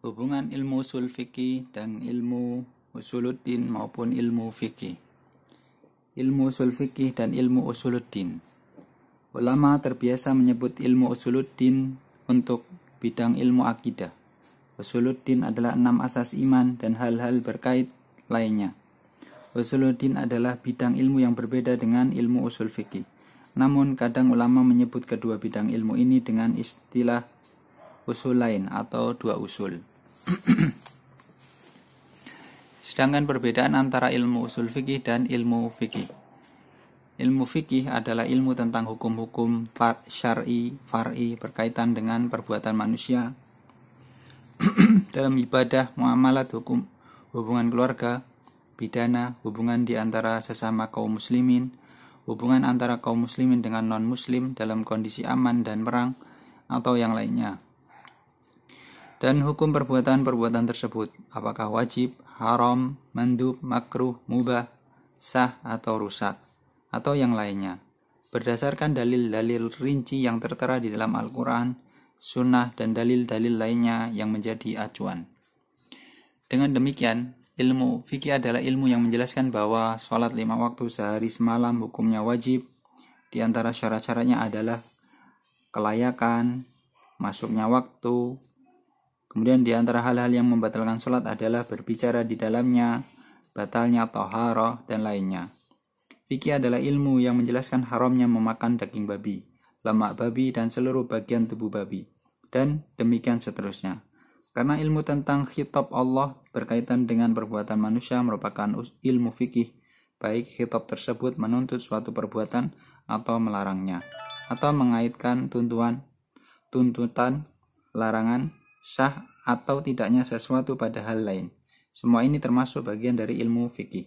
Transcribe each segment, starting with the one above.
Hubungan ilmu usul fikih dan ilmu usuluddin maupun ilmu fikih. Ilmu usul fikih dan ilmu usuluddin. Ulama terbiasa menyebut ilmu usuluddin untuk bidang ilmu akidah. Usuluddin adalah 6 asas iman dan hal-hal berkait lainnya. Usuluddin adalah bidang ilmu yang berbeda dengan ilmu usul fikih. Namun kadang ulama menyebut kedua bidang ilmu ini dengan istilah usul lain atau dua usul. Sedangkan perbedaan antara ilmu usul fikih dan ilmu fikih. Ilmu fikih adalah ilmu tentang hukum-hukum syar'i, far'i berkaitan dengan perbuatan manusia dalam ibadah, muamalat, hukum, hubungan keluarga, pidana, hubungan di antara sesama kaum muslimin, hubungan antara kaum muslimin dengan non-muslim dalam kondisi aman dan perang, atau yang lainnya. Dan hukum perbuatan-perbuatan tersebut, apakah wajib, haram, mandub, makruh, mubah, sah atau rusak, atau yang lainnya, berdasarkan dalil-dalil rinci yang tertera di dalam Al-Quran, sunnah, dan dalil-dalil lainnya yang menjadi acuan. Dengan demikian, ilmu fikih adalah ilmu yang menjelaskan bahwa sholat 5 waktu sehari semalam hukumnya wajib. Di antara syarat-syaratnya adalah kelayakan, masuknya waktu. Kemudian di antara hal-hal yang membatalkan sholat adalah berbicara di dalamnya, batalnya thaharah, dan lainnya. Fikih adalah ilmu yang menjelaskan haramnya memakan daging babi, lemak babi, dan seluruh bagian tubuh babi, dan demikian seterusnya. Karena ilmu tentang khitab Allah berkaitan dengan perbuatan manusia merupakan ilmu fikih, baik khitab tersebut menuntut suatu perbuatan atau melarangnya, atau mengaitkan tuntutan, larangan, sah atau tidaknya sesuatu pada hal lain. Semua ini termasuk bagian dari ilmu fikih.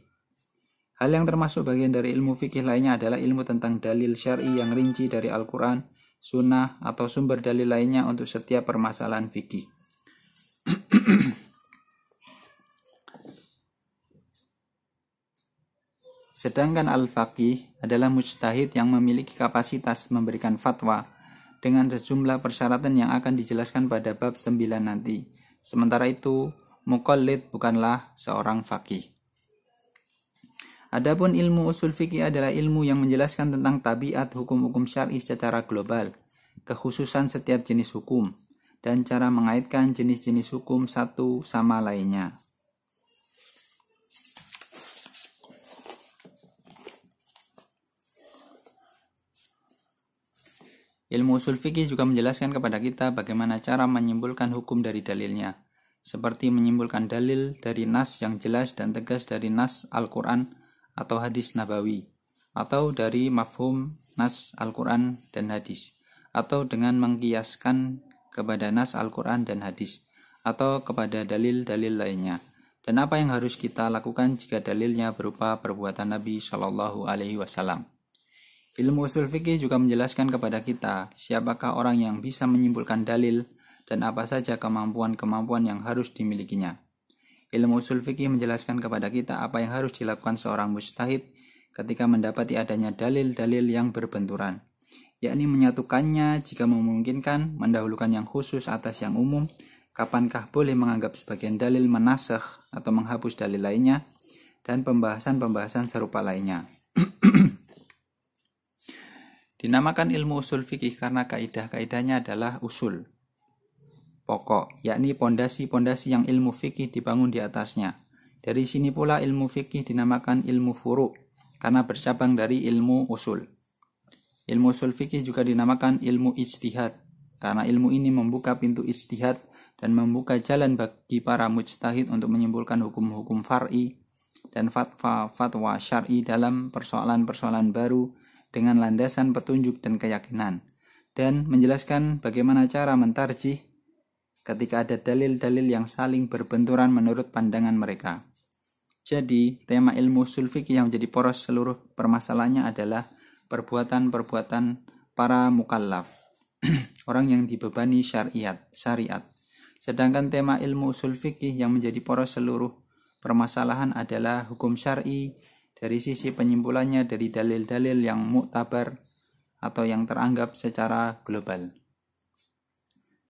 Hal yang termasuk bagian dari ilmu fikih lainnya adalah ilmu tentang dalil syar'i yang rinci dari Al-Quran, sunnah, atau sumber dalil lainnya untuk setiap permasalahan fikih. Sedangkan al-faqih adalah mujtahid yang memiliki kapasitas memberikan fatwa dengan sejumlah persyaratan yang akan dijelaskan pada bab 9 nanti. Sementara itu, muqallid bukanlah seorang faqih. Adapun ilmu usul fikih adalah ilmu yang menjelaskan tentang tabiat hukum-hukum syar'i secara global, kekhususan setiap jenis hukum, dan cara mengaitkan jenis-jenis hukum satu sama lainnya. Ilmu usul fikih juga menjelaskan kepada kita bagaimana cara menyimpulkan hukum dari dalilnya, seperti menyimpulkan dalil dari nas yang jelas dan tegas dari nas Al-Quran atau hadis nabawi, atau dari mafhum nas Al-Quran dan hadis, atau dengan mengkiaskan kepada nas Al-Quran dan hadis, atau kepada dalil-dalil lainnya, dan apa yang harus kita lakukan jika dalilnya berupa perbuatan Nabi Shallallahu Alaihi Wasallam. Ilmu usul fikih juga menjelaskan kepada kita siapakah orang yang bisa menyimpulkan dalil dan apa saja kemampuan-kemampuan yang harus dimilikinya. Ilmu usul fikih menjelaskan kepada kita apa yang harus dilakukan seorang mujtahid ketika mendapati adanya dalil-dalil yang berbenturan, yakni menyatukannya jika memungkinkan, mendahulukan yang khusus atas yang umum, kapankah boleh menganggap sebagian dalil menasakh atau menghapus dalil lainnya, dan pembahasan-pembahasan serupa lainnya. Dinamakan ilmu usul fikih karena kaidah-kaidahnya adalah usul, pokok, yakni pondasi-pondasi yang ilmu fikih dibangun di atasnya. Dari sini pula ilmu fikih dinamakan ilmu furu' karena bercabang dari ilmu usul. Ilmu usul fikih juga dinamakan ilmu ijtihad karena ilmu ini membuka pintu ijtihad dan membuka jalan bagi para mujtahid untuk menyimpulkan hukum-hukum far'i dan fatwa syar'i dalam persoalan-persoalan baru dengan landasan petunjuk dan keyakinan, dan menjelaskan bagaimana cara mentarjih ketika ada dalil-dalil yang saling berbenturan menurut pandangan mereka. Jadi, tema ilmu usul fikih yang menjadi poros seluruh permasalahannya adalah perbuatan-perbuatan para mukallaf, orang yang dibebani syariat. Sedangkan tema ilmu usul fikih yang menjadi poros seluruh permasalahan adalah hukum syar'i dari sisi penyimpulannya dari dalil-dalil yang muktabar atau yang teranggap secara global.